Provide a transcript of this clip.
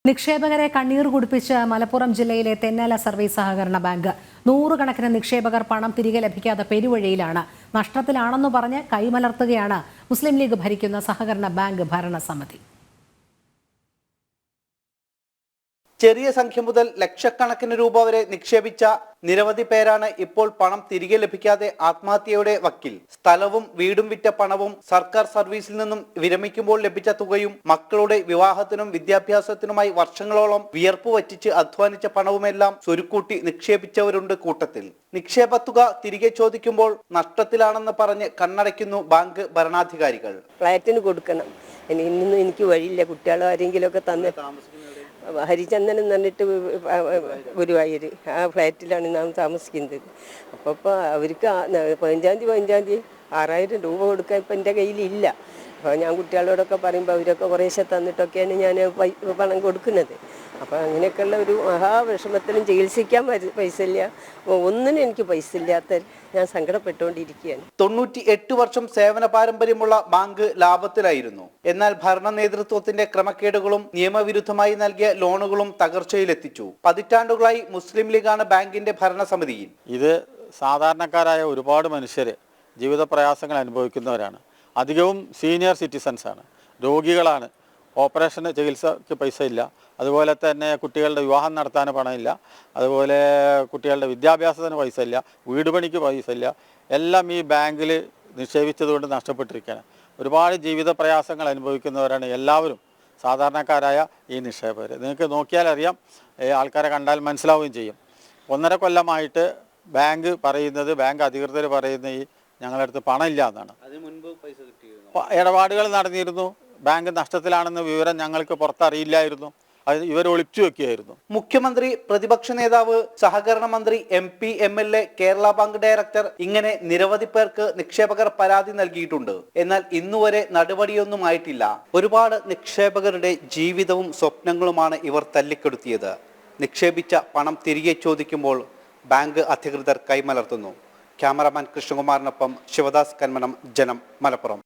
നിക്ഷേപകരെ കണ്ണീർ കുടിപ്പിച്ച് മലപ്പുറം ജില്ലയിലെ തെന്നല സർവീസ് സഹകരണ ബാങ്ക്. നൂറുകണക്കിന് നിക്ഷേപകർ പണം തിരികെ ലഭിക്കാതെ പെരുവഴിയിലാണ്. നഷ്ടത്തിലാണെന്നു പറഞ്ഞ് കൈമലർത്തുകയാണ് മുസ്ലിം ലീഗ് ഭരിക്കുന്ന സഹകരണ ബാങ്ക് ഭരണസമിതി. ചെറിയ സംഖ്യ മുതൽ ലക്ഷക്കണക്കിന് രൂപ വരെ നിക്ഷേപിച്ച നിരവധി പേരാണ് ഇപ്പോൾ പണം തിരികെ ലഭിക്കാതെ ആത്മഹത്യയുടെ വക്കിൽ. സ്ഥലവും വീടും വിറ്റ പണവും സർക്കാർ സർവീസിൽ നിന്നും വിരമിക്കുമ്പോൾ ലഭിച്ച തുകയും മക്കളുടെ വിവാഹത്തിനും വിദ്യാഭ്യാസത്തിനുമായി വർഷങ്ങളോളം വിയർപ്പ് വറ്റിച്ച് അധ്വാനിച്ച പണവുമെല്ലാം സ്വരുക്കൂട്ടി നിക്ഷേപിച്ചവരുണ്ട് കൂട്ടത്തിൽ. നിക്ഷേപ തുക തിരികെ ചോദിക്കുമ്പോൾ നഷ്ടത്തിലാണെന്ന് പറഞ്ഞ് കണ്ണടയ്ക്കുന്നു ബാങ്ക് ഭരണാധികാരികൾ. ഫ്ലാറ്റിന് കൊടുക്കണം, ഇന്നൊന്നും എനിക്ക് വഴിയില്ല, കുട്ടികളോ ആരെങ്കിലും ഒക്കെ തന്നെ. ഹരിചന്ദനം എന്നിട്ട് ഗുരുവായൂർ ആ ഫ്ലാറ്റിലാണ് നാം താമസിക്കുന്നത്. അപ്പോൾ അവർക്ക് 15 തീയതി 6000 രൂപ കൊടുക്കാൻ ഇപ്പം എൻ്റെ കയ്യിലില്ല. അപ്പോൾ ഞാൻ കുട്ടികളോടൊക്കെ പറയുമ്പോൾ അവരൊക്കെ കുറേശ്ശെ തന്നിട്ടൊക്കെയാണ് ഞാൻ പണം കൊടുക്കുന്നത്. അപ്പോൾ അങ്ങനെയൊക്കെയുള്ള ഒരു മഹാവിഷമത്തിലും ചികിത്സിക്കാൻ പൈസ ഇല്ല, ഒന്നിനും എനിക്ക് പൈസ ഇല്ലാത്ത ഞാൻ സങ്കടപ്പെട്ടുകൊണ്ടിരിക്കുകയാണ്. 98 വർഷം സേവന പാരമ്പര്യമുള്ള ബാങ്ക് ലാഭത്തിലായിരുന്നു. എന്നാൽ ഭരണ നേതൃത്വത്തിന്റെ ക്രമക്കേടുകളും നിയമവിരുദ്ധമായി നൽകിയ ലോണുകളും തകർച്ചയിലെത്തിച്ചു. പതിറ്റാണ്ടുകളായി മുസ്ലിം ലീഗാണ് ബാങ്കിന്റെ ഭരണസമിതിയിൽ. ഇത് സാധാരണക്കാരായ ഒരുപാട് മനുഷ്യർ ജീവിത പ്രയാസങ്ങൾ അനുഭവിക്കുന്നവരാണ്. അധികവും സീനിയർ സിറ്റിസൺസ് ആണ്, രോഗികളാണ്. ഓപ്പറേഷന് ചികിത്സയ്ക്ക് പൈസ ഇല്ല, അതുപോലെ തന്നെ കുട്ടികളുടെ വിവാഹം നടത്താൻ പണമില്ല, അതുപോലെ കുട്ടികളുടെ വിദ്യാഭ്യാസത്തിന് പൈസ ഇല്ല, വീട് പണിക്ക് പൈസ ഇല്ല. എല്ലാം ഈ ബാങ്കിൽ നിക്ഷേപിച്ചതുകൊണ്ട് നഷ്ടപ്പെട്ടിരിക്കുകയാണ്. ഒരുപാട് ജീവിത പ്രയാസങ്ങൾ അനുഭവിക്കുന്നവരാണ് എല്ലാവരും, സാധാരണക്കാരായ ഈ നിക്ഷേപകർ. നിങ്ങൾക്ക് നോക്കിയാൽ അറിയാം, ആൾക്കാരെ കണ്ടാൽ മനസ്സിലാവുകയും ചെയ്യും. 1.5 കൊല്ലമായിട്ട് ബാങ്ക് അധികൃതർ പറയുന്ന ഈ ഞങ്ങളുടെ അടുത്ത് പണമില്ല എന്നാണ്. ഇടപാടുകൾ നടന്നിരുന്നു, ബാങ്ക് നഷ്ടത്തിലാണെന്ന വിവരം ഞങ്ങൾക്ക് പുറത്തറിയില്ലായിരുന്നു, അത് ഇവർ ഒളിച്ചു വെക്കുകയായിരുന്നു. മുഖ്യമന്ത്രി, പ്രതിപക്ഷ നേതാവ്, സഹകരണ മന്ത്രി, MP, MLA, Kerala bank director, ഇങ്ങനെ നിരവധി പേർക്ക് നിക്ഷേപകർ പരാതി നൽകിയിട്ടുണ്ട്. എന്നാൽ ഇന്നുവരെ നടപടിയൊന്നും ആയിട്ടില്ല. ഒരുപാട് നിക്ഷേപകരുടെ ജീവിതവും സ്വപ്നങ്ങളുമാണ് ഇവർ തല്ലിക്കെടുത്തിയത്. നിക്ഷേപിച്ച പണം തിരികെ ചോദിക്കുമ്പോൾ ബാങ്ക് അധികൃതർ കൈമലർത്തുന്നു. ക്യാമറമാൻ കൃഷ്ണകുമാറിനൊപ്പം ശിവദാസ് കന്മനം, ജനം, മലപ്പുറം.